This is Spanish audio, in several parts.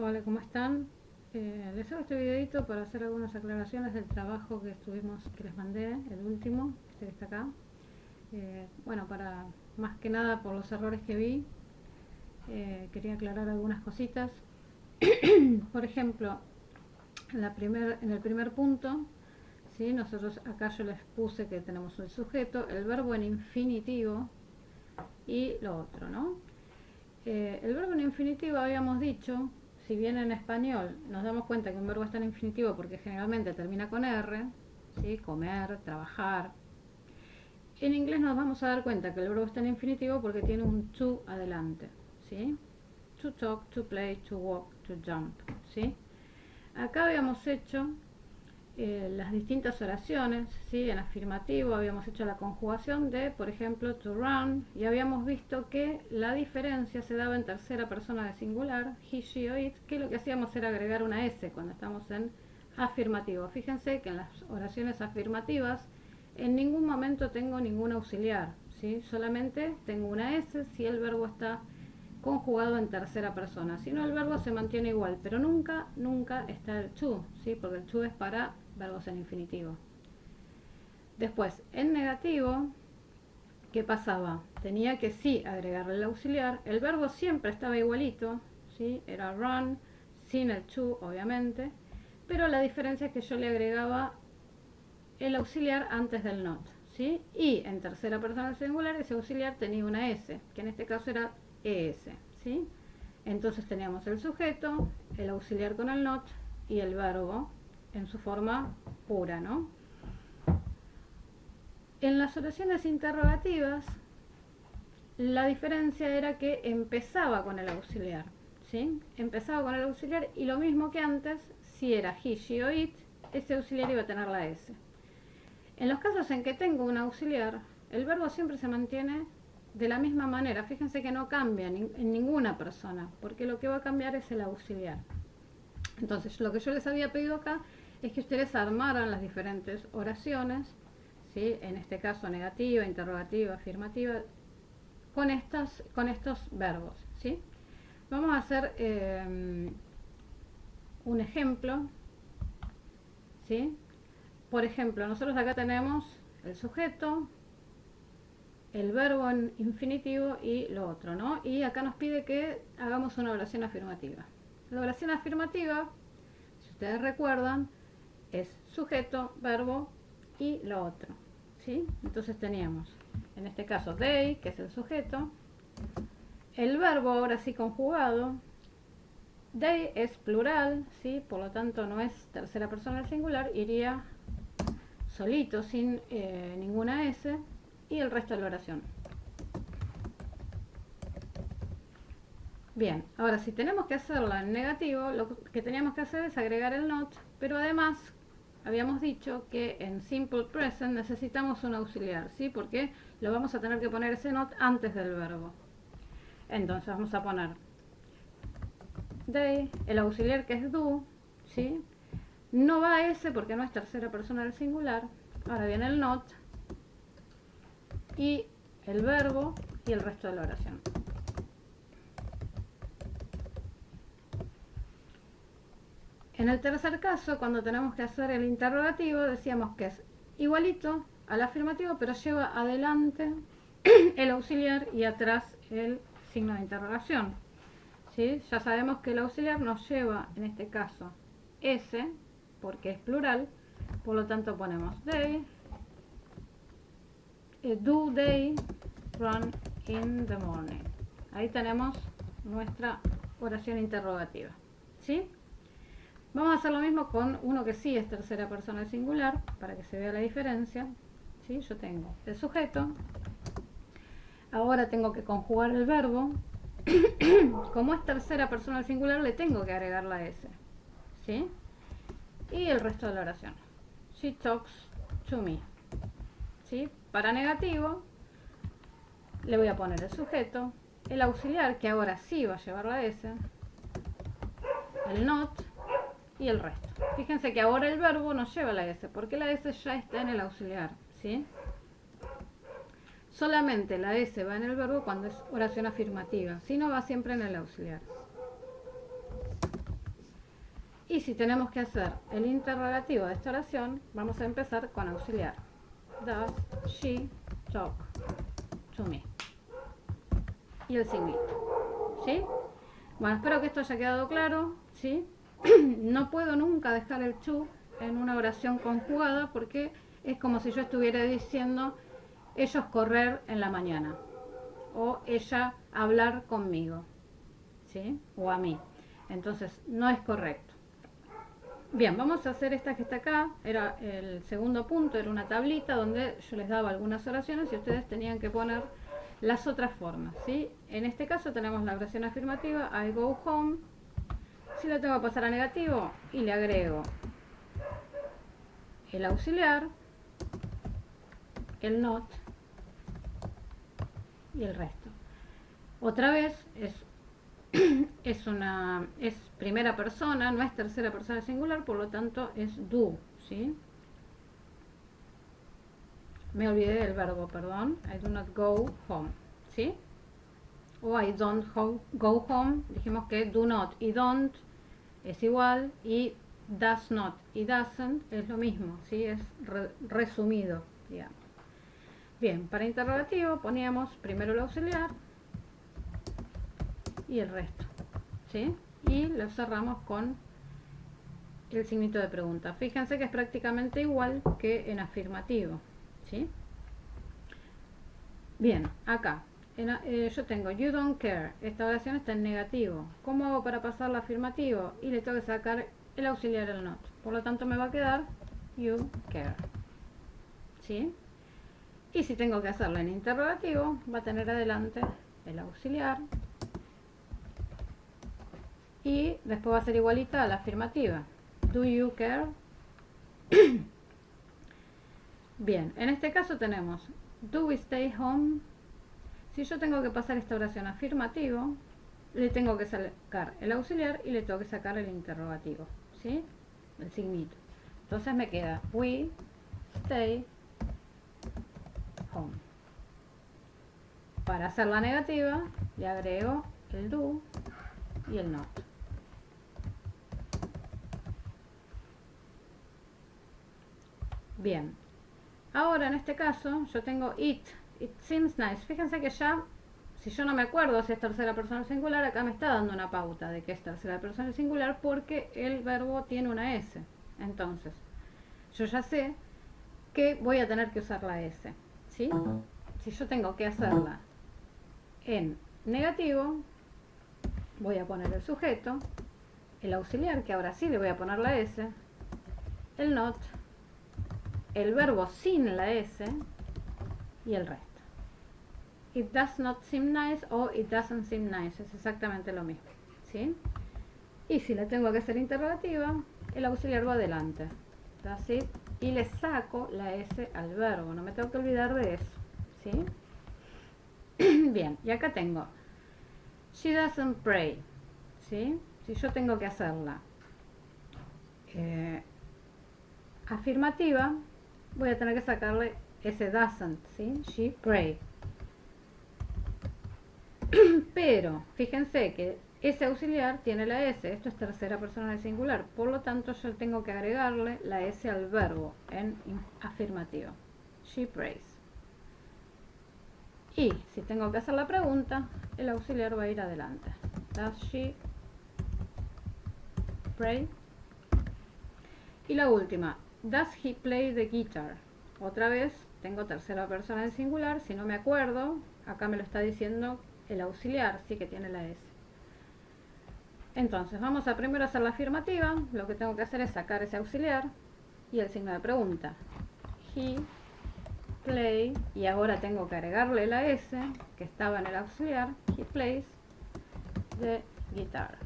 Hola, ¿cómo están? Les hago este videito para hacer algunas aclaraciones del trabajo que les mandé, el último, este que está acá. Bueno, para más que nada por los errores que vi, quería aclarar algunas cositas. Por ejemplo, en el primer punto, ¿sí? Nosotros acá yo les puse que tenemos el sujeto, el verbo en infinitivo y lo otro, ¿no? El verbo en infinitivo habíamos dicho, si bien en español nos damos cuenta que un verbo está en infinitivo porque generalmente termina con R, ¿sí? Comer, trabajar. En inglés nos vamos a dar cuenta que el verbo está en infinitivo porque tiene un to adelante, ¿sí? To talk, to play, to walk, to jump, ¿sí? Acá habíamos hecho las distintas oraciones, ¿sí? En afirmativo habíamos hecho la conjugación de, por ejemplo, to run, y habíamos visto que la diferencia se daba en tercera persona de singular, he, she o it, que lo que hacíamos era agregar una S cuando estamos en afirmativo. Fíjense que en las oraciones afirmativas en ningún momento tengo ningún auxiliar, ¿sí? Solamente tengo una S si el verbo está conjugado en tercera persona, si no el verbo se mantiene igual, pero nunca está el to, ¿sí? Porque el to es para verbos en infinitivo. Después, en negativo, ¿qué pasaba? Tenía que sí agregarle el auxiliar, el verbo siempre estaba igualito, ¿sí? Era run, sin el to, obviamente, pero la diferencia es que yo le agregaba el auxiliar antes del not, ¿sí? Y en tercera persona singular ese auxiliar tenía una S, que en este caso era ES, ¿sí? Entonces teníamos el sujeto, el auxiliar con el not y el verbo en su forma pura, ¿no? En las oraciones interrogativas, la diferencia era que empezaba con el auxiliar, ¿sí? Empezaba con el auxiliar y lo mismo que antes, si era he, she o it, ese auxiliar iba a tener la S. En los casos en que tengo un auxiliar, el verbo siempre se mantiene de la misma manera. Fíjense que no cambia en ninguna persona, porque lo que va a cambiar es el auxiliar. Entonces, lo que yo les había pedido acá es que ustedes armaran las diferentes oraciones, ¿sí? En este caso negativa, interrogativa, afirmativa, con estos verbos, ¿sí? Vamos a hacer un ejemplo, ¿sí? Por ejemplo, nosotros acá tenemos el sujeto, el verbo en infinitivo y lo otro, ¿no? Y acá nos pide que hagamos una oración afirmativa. La oración afirmativa, si ustedes recuerdan, es sujeto, verbo y lo otro, ¿sí? Entonces teníamos, en este caso, they, que es el sujeto, el verbo ahora sí conjugado, they es plural, ¿sí? Por lo tanto no es tercera persona del singular, iría solito, sin ninguna S, y el resto de la oración. Bien, ahora si tenemos que hacerla en negativo, lo que teníamos que hacer es agregar el not, pero además habíamos dicho que en simple present necesitamos un auxiliar, ¿sí? Porque lo vamos a tener que poner ese not antes del verbo. Entonces vamos a poner they, el auxiliar que es do, ¿sí? No va a ese porque no es tercera persona del singular. Ahora viene el not y el verbo y el resto de la oración. En el tercer caso, cuando tenemos que hacer el interrogativo, decíamos que es igualito al afirmativo, pero lleva adelante el auxiliar y atrás el signo de interrogación, ¿sí? Ya sabemos que el auxiliar nos lleva, en este caso, S, porque es plural, por lo tanto ponemos they, do they run in the morning. Ahí tenemos nuestra oración interrogativa, ¿sí? Vamos a hacer lo mismo con uno que sí es tercera persona singular, para que se vea la diferencia, ¿sí? Yo tengo el sujeto, ahora tengo que conjugar el verbo, como es tercera persona singular le tengo que agregar la S, ¿sí? Y el resto de la oración. She talks to me, ¿sí? Para negativo le voy a poner el sujeto, el auxiliar que ahora sí va a llevar la S, el not y el resto. Fíjense que ahora el verbo no lleva la S, porque la S ya está en el auxiliar, ¿sí? Solamente la S va en el verbo cuando es oración afirmativa, si no va siempre en el auxiliar. Y si tenemos que hacer el interrogativo de esta oración, vamos a empezar con auxiliar. Does she talk to me? Y el signito, ¿sí? Bueno, espero que esto haya quedado claro, ¿sí? No puedo nunca dejar el to en una oración conjugada porque es como si yo estuviera diciendo ellos correr en la mañana o ella hablar conmigo, ¿sí? O a mí. Entonces, no es correcto. Bien, vamos a hacer esta que está acá. Era el segundo punto, era una tablita donde yo les daba algunas oraciones y ustedes tenían que poner las otras formas, ¿sí? En este caso tenemos la oración afirmativa, I go home. Si lo tengo que pasar a negativo y le agrego el auxiliar, el not y el resto. Otra vez es primera persona, no es tercera persona singular, por lo tanto es do, ¿sí? Me olvidé del verbo, perdón. I do not go home, ¿sí? O I don't go home. Dijimos que do not y don't es igual y does not y doesn't es lo mismo, ¿sí? Es resumido, digamos. Bien, para interrogativo poníamos primero el auxiliar y el resto, ¿sí? Y lo cerramos con el signito de pregunta. Fíjense que es prácticamente igual que en afirmativo, ¿sí? Bien, acá yo tengo you don't care. Esta oración está en negativo. ¿Cómo hago para pasarla a afirmativo? Y le tengo que sacar el auxiliar el not. Por lo tanto me va a quedar you care, ¿sí? Y si tengo que hacerla en interrogativo, va a tener adelante el auxiliar y después va a ser igualita a la afirmativa. Do you care? Bien, en este caso tenemos do we stay home. Si yo tengo que pasar esta oración afirmativo, le tengo que sacar el auxiliar y le tengo que sacar el interrogativo, ¿sí? El signito. Entonces me queda we stay home. Para hacer la negativa, le agrego el do y el not. Bien, ahora en este caso yo tengo it seems nice. Fíjense que ya, si yo no me acuerdo si es tercera persona singular, acá me está dando una pauta de que es tercera persona singular porque el verbo tiene una S. Entonces, yo ya sé que voy a tener que usar la S, ¿sí? Si yo tengo que hacerla en negativo, voy a poner el sujeto, el auxiliar, que ahora sí le voy a poner la S, el not, el verbo sin la S y el resto. It does not seem nice o it doesn't seem nice, es exactamente lo mismo, ¿sí? Y si la tengo que hacer interrogativa, el auxiliar va adelante, does it, y le saco la S al verbo, no me tengo que olvidar de eso, ¿sí? Bien, y acá tengo she doesn't pray, ¿sí? Si yo tengo que hacerla afirmativa, voy a tener que sacarle ese doesn't, ¿sí? She pray. Pero fíjense que ese auxiliar tiene la S, esto es tercera persona del singular, por lo tanto yo tengo que agregarle la S al verbo en afirmativo. She prays. Y si tengo que hacer la pregunta, el auxiliar va a ir adelante. Does she pray? Y la última, does he play the guitar? Otra vez tengo tercera persona del singular, si no me acuerdo, acá me lo está diciendo el auxiliar, sí que tiene la S. Entonces vamos a primero hacer la afirmativa, lo que tengo que hacer es sacar ese auxiliar y el signo de pregunta. He play, y ahora tengo que agregarle la S que estaba en el auxiliar, he plays the guitar.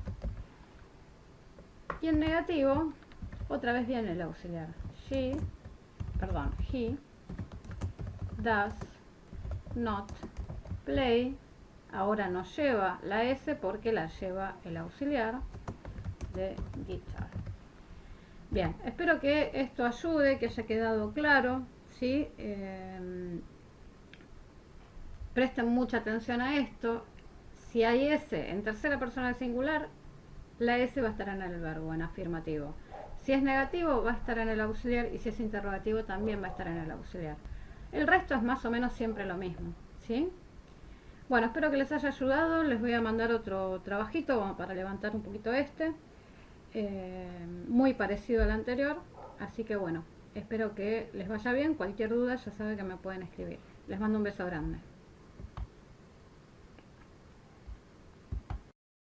Y en negativo, otra vez viene el auxiliar. He does not play. Ahora no lleva la S porque la lleva el auxiliar de guitar. Bien, espero que esto ayude, que haya quedado claro, ¿sí? Presten mucha atención a esto. Si hay S en tercera persona del singular, la S va a estar en el verbo, en afirmativo. Si es negativo va a estar en el auxiliar y si es interrogativo también va a estar en el auxiliar. El resto es más o menos siempre lo mismo, ¿sí? Bueno, espero que les haya ayudado. Les voy a mandar otro trabajito para levantar un poquito muy parecido al anterior. Así que bueno, espero que les vaya bien. Cualquier duda ya saben que me pueden escribir. Les mando un beso grande.